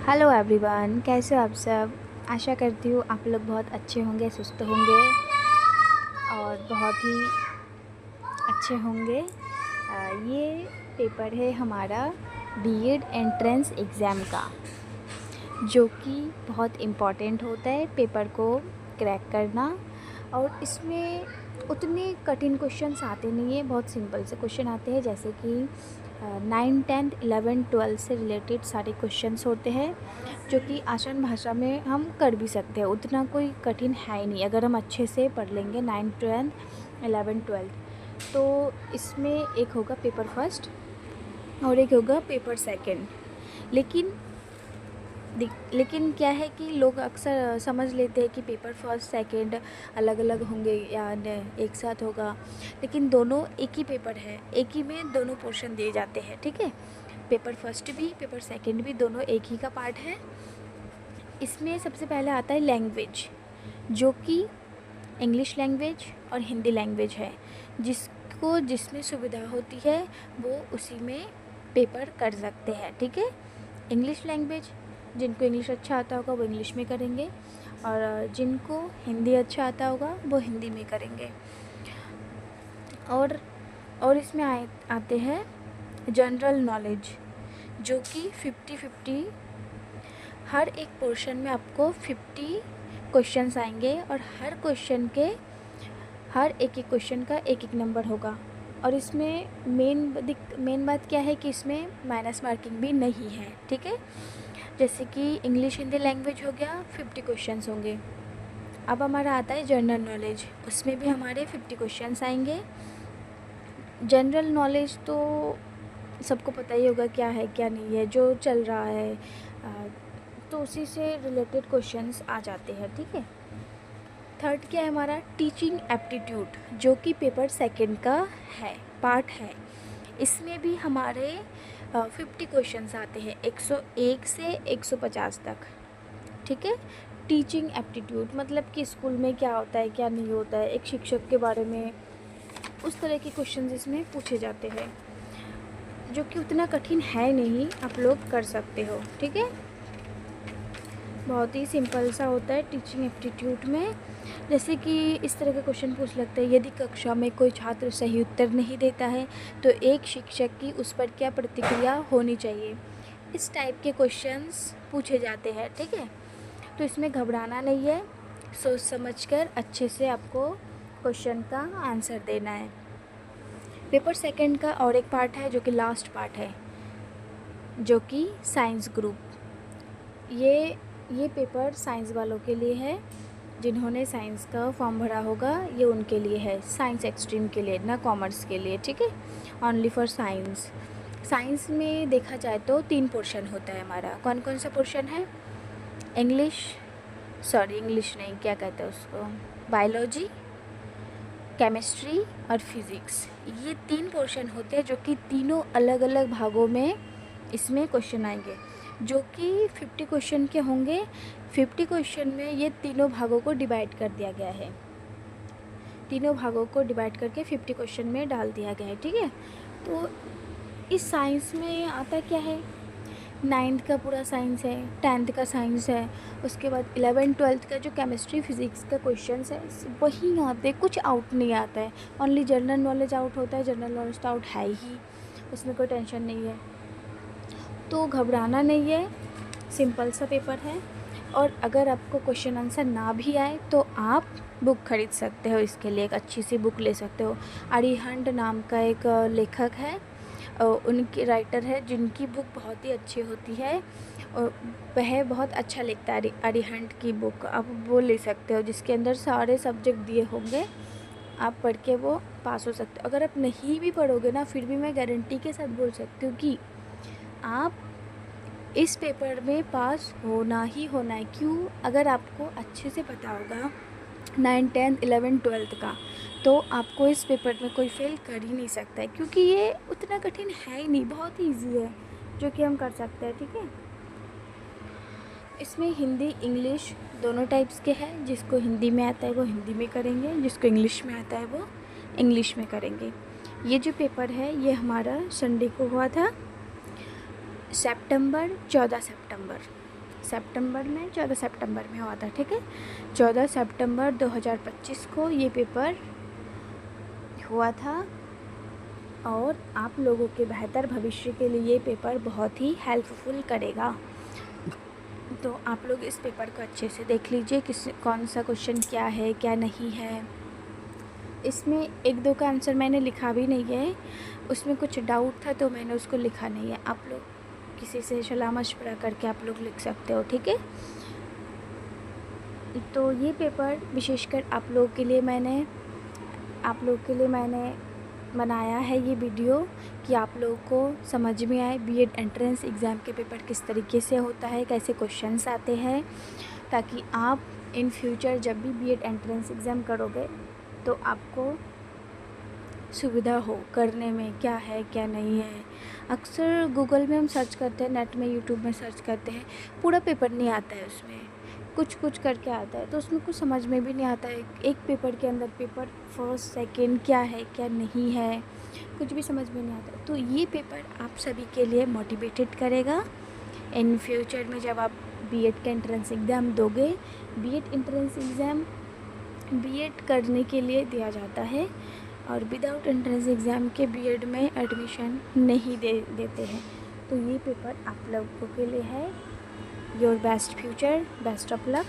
Hello everyone, कैसे हो आप सब। आशा करती हूँ आप लोग बहुत अच्छे होंगे, सुस्त होंगे और बहुत ही अच्छे होंगे। ये पेपर है हमारा बीएड एंट्रेंस एग्ज़ाम का, जो कि बहुत इम्पॉर्टेंट होता है पेपर को क्रैक करना। और इसमें उतने कठिन क्वेश्चंस आते नहीं हैं, बहुत सिंपल से क्वेश्चन आते हैं, जैसे कि 9, 10, 11, 12 से रिलेटेड सारे क्वेश्चंस होते हैं, जो कि आसान भाषा में हम कर भी सकते हैं। उतना कोई कठिन है ही नहीं अगर हम अच्छे से पढ़ लेंगे 9, 10, 11, 12। तो इसमें एक होगा पेपर फर्स्ट और एक होगा पेपर सेकंड। लेकिन क्या है कि लोग अक्सर समझ लेते हैं कि पेपर फर्स्ट सेकंड अलग अलग होंगे या एक साथ होगा, लेकिन दोनों एक ही पेपर है, एक ही में दोनों पोर्शन दिए जाते हैं। ठीक है, पेपर फर्स्ट भी पेपर सेकंड भी दोनों एक ही का पार्ट है। इसमें सबसे पहले आता है लैंग्वेज, जो कि इंग्लिश लैंग्वेज और हिंदी लैंग्वेज है। जिसमें सुविधा होती है वो उसी में पेपर कर सकते हैं। ठीक है, इंग्लिश लैंग्वेज, जिनको इंग्लिश अच्छा आता होगा वो इंग्लिश में करेंगे, और जिनको हिंदी अच्छा आता होगा वो हिंदी में करेंगे। और इसमें आते हैं जनरल नॉलेज, जो कि 50-50, हर एक पोर्शन में आपको 50 क्वेश्चंस आएंगे और हर एक क्वेश्चन का एक एक नंबर होगा। और इसमें मेन बात क्या है कि इसमें माइनस मार्किंग भी नहीं है। ठीक है, जैसे कि इंग्लिश हिंदी लैंग्वेज हो गया, 50 क्वेश्चंस होंगे। अब हमारा आता है जनरल नॉलेज, उसमें भी हमारे 50 क्वेश्चंस आएंगे। जनरल नॉलेज तो सबको पता ही होगा क्या है क्या नहीं है, जो चल रहा है, तो उसी से रिलेटेड क्वेश्चंस आ जाते हैं। ठीक है, थर्ड क्या है हमारा टीचिंग एप्टीट्यूड, जो कि पेपर सेकंड का है, पार्ट है। इसमें भी हमारे 50 क्वेश्चंस आते हैं, 101 से 150 तक। ठीक है, टीचिंग एप्टीट्यूड मतलब कि स्कूल में क्या होता है क्या नहीं होता है, एक शिक्षक के बारे में, उस तरह के क्वेश्चंस इसमें पूछे जाते हैं, जो कि उतना कठिन है नहीं, आप लोग कर सकते हो। ठीक है, बहुत ही सिंपल सा होता है टीचिंग एप्टीट्यूड में। जैसे कि इस तरह के क्वेश्चन पूछ लगते हैं, यदि कक्षा में कोई छात्र सही उत्तर नहीं देता है तो एक शिक्षक की उस पर क्या प्रतिक्रिया होनी चाहिए। इस टाइप के क्वेश्चंस पूछे जाते हैं। ठीक है, तो इसमें घबराना नहीं है, सोच समझकर अच्छे से आपको क्वेश्चन का आंसर देना है। पेपर सेकंड का और एक पार्ट है जो कि लास्ट पार्ट है, जो कि साइंस ग्रुप। ये पेपर साइंस वालों के लिए है, जिन्होंने साइंस का फॉर्म भरा होगा, ये उनके लिए है, साइंस एक्सट्रीम के लिए, ना कॉमर्स के लिए। ठीक है, ओनली फॉर साइंस। साइंस में देखा जाए तो 3 पोर्शन होता है हमारा। कौन कौन सा पोर्शन है? इंग्लिश नहीं, क्या कहते हैं उसको, बायोलॉजी, केमिस्ट्री और फिज़िक्स। ये 3 पोर्शन होते हैं, जो कि तीनों अलग अलग भागों में इसमें क्वेश्चन आएंगे, जो कि 50 क्वेश्चन के होंगे। 50 क्वेश्चन में ये तीनों भागों को डिवाइड कर दिया गया है, तीनों भागों को डिवाइड करके 50 क्वेश्चन में डाल दिया गया है। ठीक है, तो इस साइंस में आता क्या है, 9th का पूरा साइंस है, 10th का साइंस है, उसके बाद 11, 12th का जो केमिस्ट्री फिज़िक्स का क्वेश्चंस है वही आते, कुछ आउट नहीं आता है। ओनली जनरल नॉलेज आउट होता है, जनरल नॉलेज तो आउट है ही, उसमें कोई टेंशन नहीं है, तो घबराना नहीं है, सिंपल सा पेपर है। और अगर आपको क्वेश्चन आंसर ना भी आए तो आप बुक खरीद सकते हो, इसके लिए एक अच्छी सी बुक ले सकते हो। अरिहंत नाम का एक लेखक है, उनके राइटर है, जिनकी बुक बहुत ही अच्छी होती है, और वह बहुत अच्छा लिखता है। अरिहंत की बुक आप वो ले सकते हो, जिसके अंदर सारे सब्जेक्ट दिए होंगे, आप पढ़ के वो पास हो सकते हो। अगर आप नहीं भी पढ़ोगे ना, फिर भी मैं गारंटी के साथ बोल सकती हूँ कि आप इस पेपर में पास होना ही होना है। क्यों? अगर आपको अच्छे से पता होगा 9, 10, 11, 12 का, तो आपको इस पेपर में कोई फेल कर ही नहीं सकता है, क्योंकि ये उतना कठिन है ही नहीं, बहुत ही ईजी है, जो कि हम कर सकते हैं। ठीक है, इसमें हिंदी इंग्लिश दोनों टाइप्स के हैं, जिसको हिंदी में आता है वो हिंदी में करेंगे, जिसको इंग्लिश में आता है वो इंग्लिश में करेंगे। ये जो पेपर है ये हमारा संडे को हुआ था, 14 सितंबर। सितंबर में, 14 सितंबर में हुआ था, ठीक है। 14 सितंबर 2025 को ये पेपर हुआ था और आप लोगों के बेहतर भविष्य के लिए ये पेपर बहुत ही हेल्पफुल करेगा। तो आप लोग इस पेपर को अच्छे से देख लीजिए, कौन सा क्वेश्चन क्या है क्या नहीं है। इसमें 1-2 का आंसर मैंने लिखा भी नहीं है, उसमें कुछ डाउट था तो मैंने उसको लिखा नहीं है। आप लोग किसी से सलाह मशवरा करके आप लोग लिख सकते हो, ठीक है। तो ये पेपर विशेषकर आप लोग के लिए मैंने बनाया है ये वीडियो कि आप लोगों को समझ में आए बीएड एंट्रेंस एग्ज़ाम के पेपर किस तरीके से होता है, कैसे क्वेश्चंस आते हैं, ताकि आप इन फ्यूचर जब भी बीएड एंट्रेंस एग्ज़ाम करोगे तो आपको सुविधा हो करने में, क्या है क्या नहीं है। अक्सर गूगल में हम सर्च करते हैं, नेट में यूट्यूब में सर्च करते हैं, पूरा पेपर नहीं आता है, उसमें कुछ कुछ करके आता है, तो उसमें कुछ समझ में भी नहीं आता है। एक पेपर के अंदर पेपर फर्स्ट सेकंड क्या है क्या नहीं है, कुछ भी समझ में नहीं आता। तो ये पेपर आप सभी के लिए मोटिवेटेड करेगा इन फ्यूचर में जब आप बीएड का एंट्रेंस एग्ज़ाम दोगे। बीएड एंट्रेंस एग्ज़ाम बीएड करने के लिए दिया जाता है और विदाउट एंट्रेंस एग्ज़ाम के बीएड में एडमिशन नहीं देते हैं। तो ये पेपर आप लोगों के लिए है। Your best future, best of luck.